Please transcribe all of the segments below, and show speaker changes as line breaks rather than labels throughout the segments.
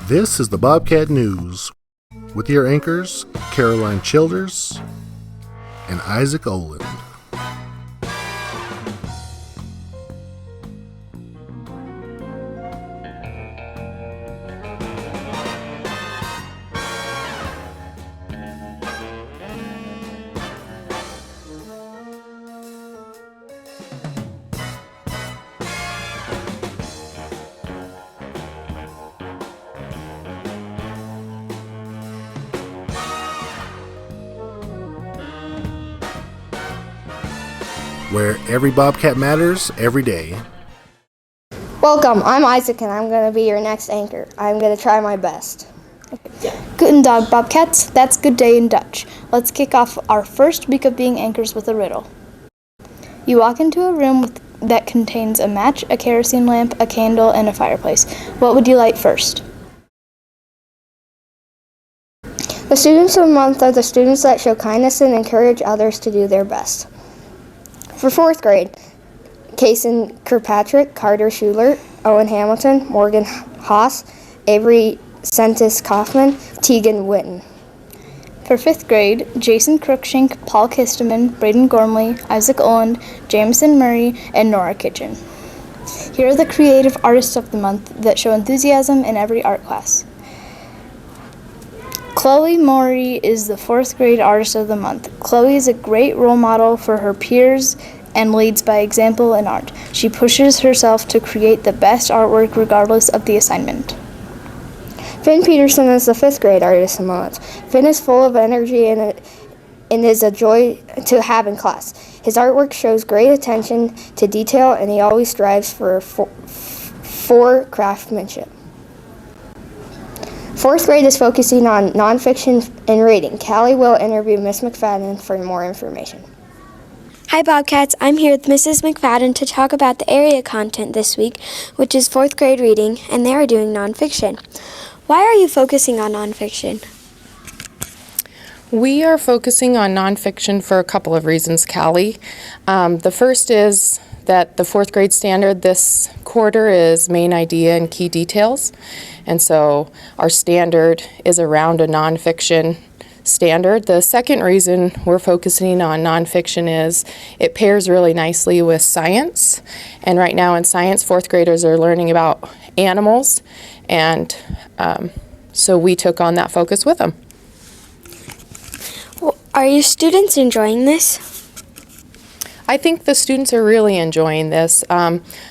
This is the Bobcat News with your anchors, Caroline Childers and Isaac Oland. Where every Bobcat matters every day.
Welcome, I'm Isaac and I'm going to be your next anchor. I'm going to try my best.
Guten Tag, Bobcats. That's good day in Dutch. Let's kick off our first week of being anchors with a riddle. You walk into a room that contains a match, a kerosene lamp, a candle, and a fireplace. What would you light first?
The students of the month are the students that show kindness and encourage others to do their best. For 4th grade, Kason Kirkpatrick, Carter Schuler, Owen Hamilton, Morgan Haas, Avery Sentis Kaufman, Tegan Witten.
For 5th grade, Jason Cruikshank, Paul Kisteman, Braden Gormley, Isaac Oland, Jameson Murray, and Nora Kitchen. Here are the creative artists of the month that show enthusiasm in every art class. Chloe Maury is the 4th grade artist of the month. Chloe is a great role model for her peers and leads by example in art. She pushes herself to create the best artwork regardless of the assignment.
Finn Peterson is the 5th grade artist of the month. Finn is full of energy and is a joy to have in class. His artwork shows great attention to detail and he always strives for craftsmanship. 4th grade is focusing on nonfiction and reading. Callie will interview Miss McFadden for more information.
Hi Bobcats, I'm here with Mrs. McFadden to talk about the area content this week, which is 4th grade reading, and they are doing nonfiction. Why are you focusing on nonfiction?
We are focusing on nonfiction for a couple of reasons, Callie. The first is that the 4th grade standard this quarter is main idea and key details. And so our standard is around a nonfiction standard. The second reason we're focusing on nonfiction is it pairs really nicely with science. And right now in science, 4th graders are learning about animals. And so we took on that focus with them.
Well, are your students enjoying this?
I think the students are really enjoying this,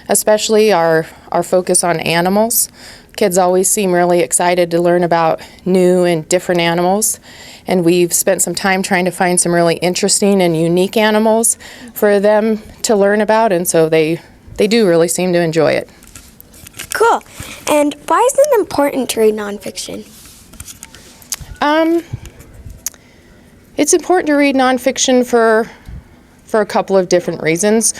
especially our focus on animals. Kids always seem really excited to learn about new and different animals, and we've spent some time trying to find some really interesting and unique animals for them to learn about, and so they do really seem to enjoy it.
Cool. And why is it important to read nonfiction?
It's important to read nonfiction for a couple of different reasons.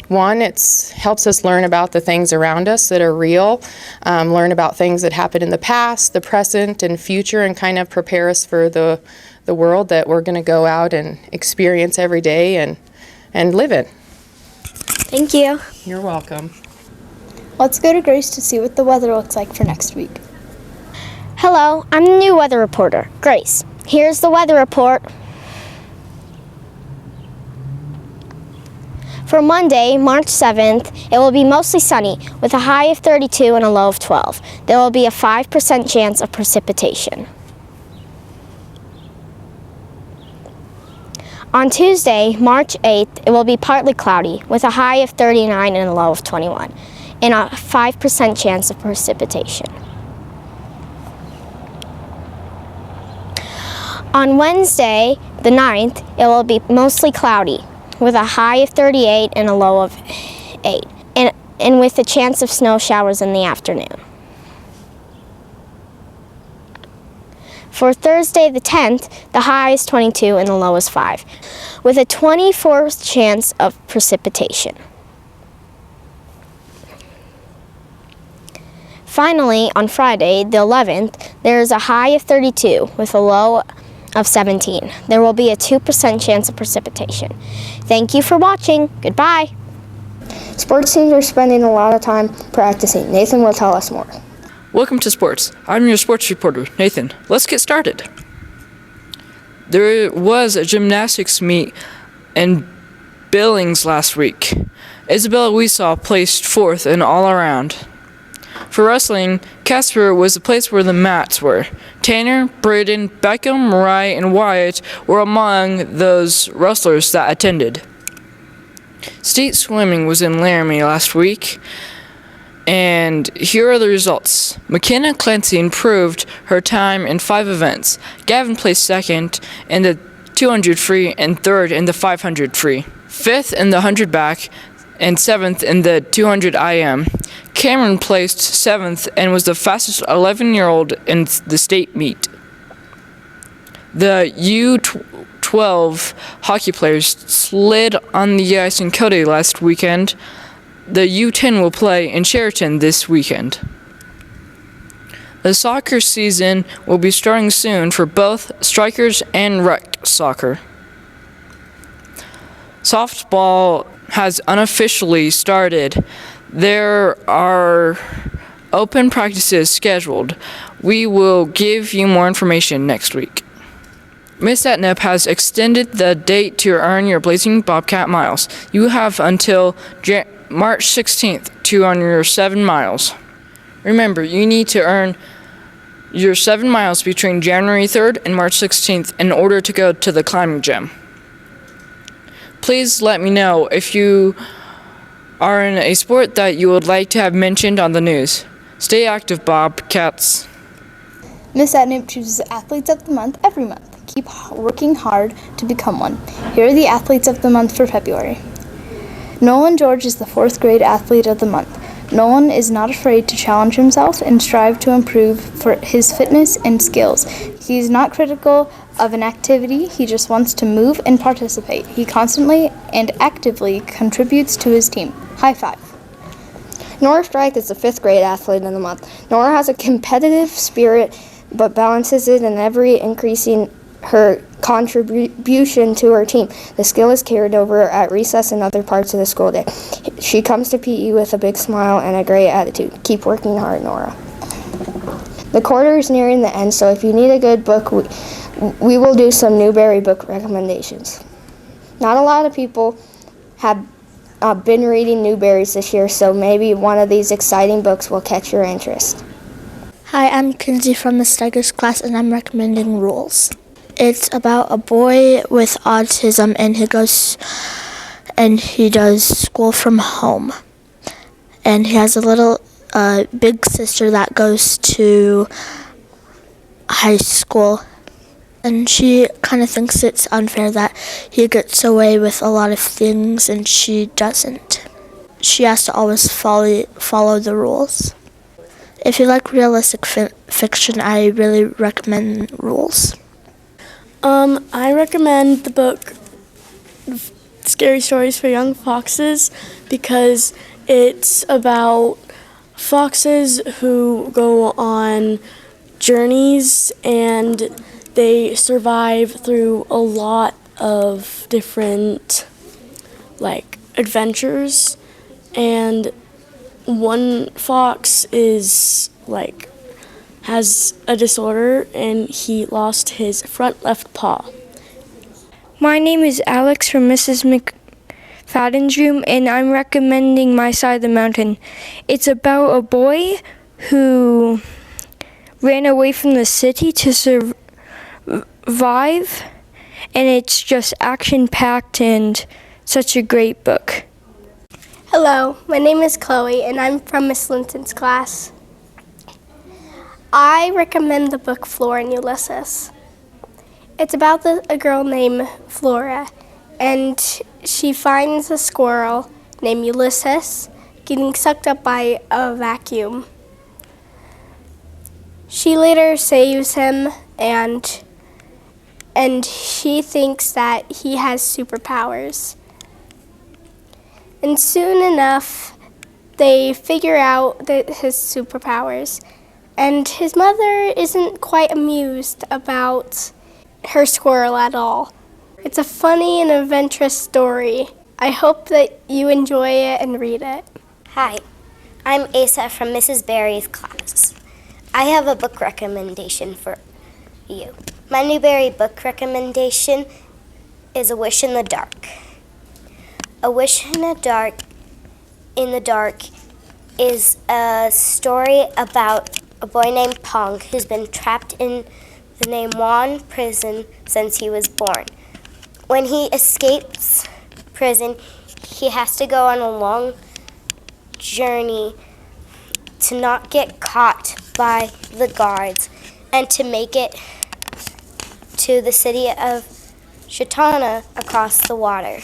One, it helps us learn about the things around us that are real, learn about things that happened in the past, the present, and future, and kind of prepare us for the world that we're going to go out and experience every day and live in.
Thank you.
You're welcome.
Let's go to Grace to see what the weather looks like for next week.
Hello, I'm the new weather reporter, Grace. Here's the weather report. For Monday, March 7th, it will be mostly sunny with a high of 32 and a low of 12. There will be a 5% chance of precipitation. On Tuesday, March 8th, it will be partly cloudy with a high of 39 and a low of 21 and a 5% chance of precipitation. On Wednesday, the 9th, it will be mostly cloudy with a high of 38 and a low of 8, and with a chance of snow showers in the afternoon. For Thursday the 10th, the high is 22 and the low is 5, with a 24% chance of precipitation. Finally, on Friday, the 11th, there is a high of 32 with a low of 17. There will be a 2% chance of precipitation. Thank you for watching. Goodbye.
Sports teams are spending a lot of time practicing. Nathan will tell us more.
Welcome to sports. I'm your sports reporter, Nathan. Let's get started. There was a gymnastics meet in Billings last week. Isabella Weesaw placed 4th in all around. For wrestling, Casper was the place where the mats were. Tanner, Braden, Beckham, Mariah, and Wyatt were among those wrestlers that attended. State swimming was in Laramie last week, and here are the results. McKenna Clancy improved her time in 5 events. Gavin placed 2nd in the 200 free and 3rd in the 500 free, 5th in the 100 back, and 7th in the 200 IM. Cameron placed 7th and was the fastest 11-year-old in the state meet. The U12 hockey players slid on the ice in Cody last weekend. The U10 will play in Sheraton this weekend. The soccer season will be starting soon for both strikers and rec soccer. Softball has unofficially started. There are open practices scheduled. We will give you more information next week. Miss Etnip has extended the date to earn your Blazing Bobcat miles. You have until March 16th to earn your 7 miles. Remember, you need to earn your 7 miles between January 3rd and March 16th in order to go to the climbing gym. Please let me know if you are in a sport that you would like to have mentioned on the news. Stay active, Bobcats.
Miss Adnip chooses Athletes of the Month every month. Keep working hard to become one. Here are the Athletes of the Month for February. Nolan George is the 4th grade Athlete of the Month. Nolan is not afraid to challenge himself and strive to improve for his fitness and skills. He is not critical of an activity, he just wants to move and participate. He constantly and actively contributes to his team. High five.
Nora Strike is the 5th grade Athlete of the Month. Nora has a competitive spirit but balances it in every increasing her contribution to her team. The skill is carried over at recess and other parts of the school day. She comes to PE with a big smile and a great attitude. Keep working hard, Nora. The quarter is nearing the end, so if you need a good book, we will do some Newbery book recommendations. Not a lot of people have been reading Newberys this year, so maybe one of these exciting books will catch your interest.
Hi, I'm Kinsey from the Stigers class, and I'm recommending Rules. It's about a boy with autism, and he does school from home. And he has a little big sister that goes to high school. And she kind of thinks it's unfair that he gets away with a lot of things and she doesn't. She has to always follow the rules. If you like realistic fiction, I really recommend Rules.
I recommend the book Scary Stories for Young Foxes because it's about foxes who go on journeys and they survive through a lot of different adventures, and one fox is has a disorder and he lost his front left paw.
My name is Alex from Mrs. McFadden's room, and I'm recommending My Side of the Mountain. It's about a boy who ran away from the city to survive, and it's just action-packed and such a great book.
Hello, my name is Chloe, and I'm from Miss Linton's class. I recommend the book Flora and Ulysses. It's about a girl named Flora, and she finds a squirrel named Ulysses getting sucked up by a vacuum. She later saves him, and she thinks that he has superpowers. And soon enough, they figure out his superpowers, and his mother isn't quite amused about her squirrel at all. It's a funny and adventurous story. I hope that you enjoy it and read it.
Hi, I'm Asa from Mrs. Barry's class. I have a book recommendation for you. My Newberry book recommendation is A Wish in the Dark. A Wish in the Dark is a story about a boy named Pong who's been trapped in the Name prison since he was born. When he escapes prison, he has to go on a long journey to not get caught by the guards and to make it to the city of Shatana across the water.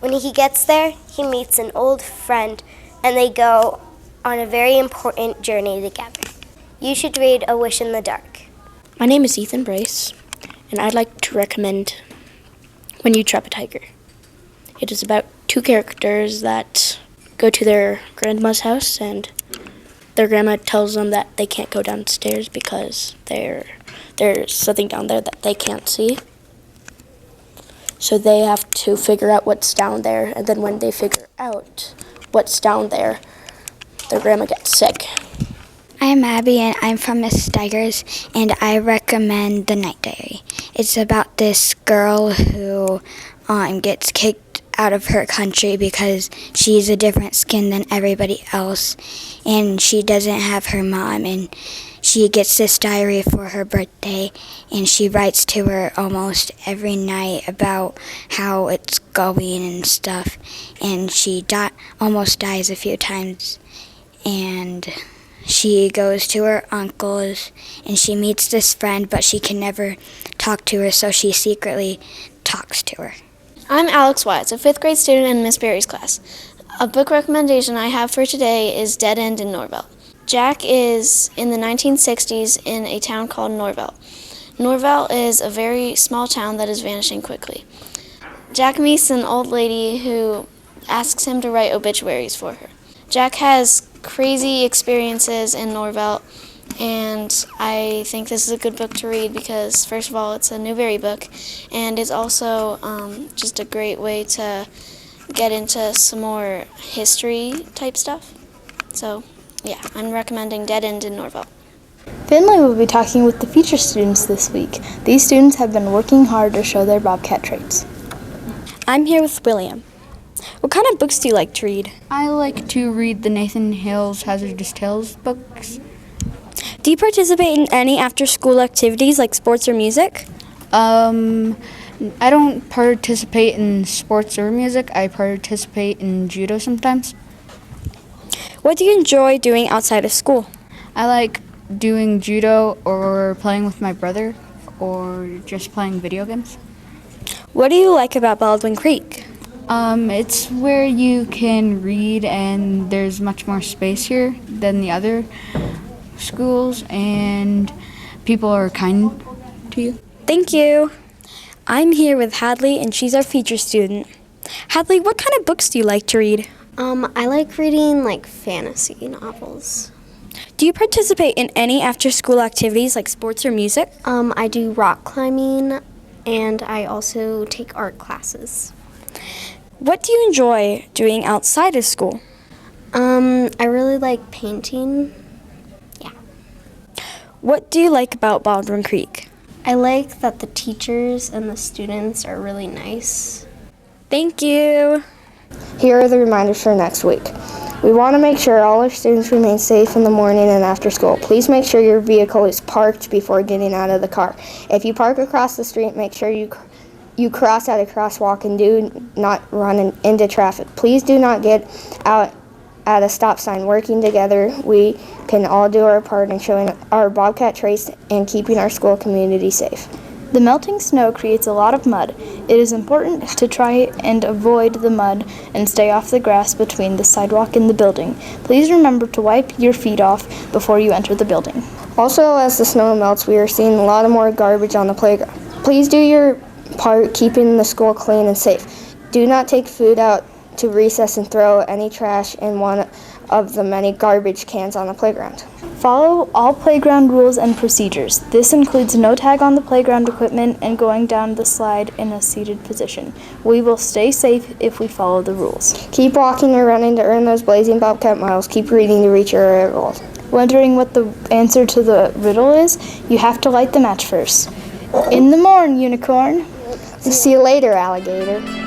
When he gets there, he meets an old friend and they go on a very important journey together. You should read A Wish in the Dark.
My name is Ethan Brace, and I'd like to recommend When You Trap a Tiger. It is about two characters that go to their grandma's house, and their grandma tells them that they can't go downstairs because there's something down there that they can't see. So they have to figure out what's down there, and then when they figure out what's down there, their grandma gets sick.
I'm Abby and I'm from Miss Steigers, and I recommend The Night Diary. It's about this girl who gets kicked out of her country because she's a different skin than everybody else, and she doesn't have her mom, and she gets this diary for her birthday, and she writes to her almost every night about how it's going and stuff, and she almost dies a few times, and she goes to her uncle's, and she meets this friend, but she can never talk to her, so she secretly talks to her.
I'm Alex Wise, a 5th grade student in Miss Berry's class. A book recommendation I have for today is Dead End in Norvelt. Jack is in the 1960s in a town called Norvelt. Norvelt is a very small town that is vanishing quickly. Jack meets an old lady who asks him to write obituaries for her. Jack has crazy experiences in Norvelt, and I think this is a good book to read because, first of all, it's a Newberry book, and it's also just a great way to get into some more history type stuff. So, yeah, I'm recommending Dead End in Norvelt.
Finley will be talking with the feature students this week. These students have been working hard to show their Bobcat traits.
I'm here with William. What kind of books do you like to read?
I like to read the Nathan Hill's Hazardous Tales books.
Do you participate in any after-school activities like sports or music?
I don't participate in sports or music. I participate in judo sometimes.
What do you enjoy doing outside of school?
I like doing judo or playing with my brother or just playing video games.
What do you like about Baldwin Creek?
It's where you can read, and there's much more space here than the other schools, and people are kind to you.
Thank you. I'm here with Hadley, and she's our feature student. Hadley, what kind of books do you like to read?
I like reading like fantasy novels.
Do you participate in any after-school activities like sports or music?
I do rock climbing, and I also take art classes.
What do you enjoy doing outside of school?
I really like painting. Yeah.
What do you like about Baldwin Creek?
I like that the teachers and the students are really nice.
Thank you.
Here are the reminders for next week. We want to make sure all our students remain safe in the morning and after school. Please make sure your vehicle is parked before getting out of the car. If you park across the street, make sure you cross at a crosswalk and do not run into traffic. Please do not get out at a stop sign. Working together, we can all do our part in showing our Bobcat traits and keeping our school community safe.
The melting snow creates a lot of mud. It is important to try and avoid the mud and stay off the grass between the sidewalk and the building. Please remember to wipe your feet off before you enter the building.
Also, as the snow melts, we are seeing a lot more garbage on the playground. Please do your part keeping the school clean and safe. Do not take food out to recess and throw any trash in one of the many garbage cans on the playground.
Follow all playground rules and procedures. This includes no tag on the playground equipment and going down the slide in a seated position. We will stay safe if we follow the rules.
Keep walking or running to earn those blazing Bobcat miles. Keep reading to reach your area goals.
Wondering what the answer to the riddle is? You have to light the match first. In the morn, unicorn.
See you later, alligator.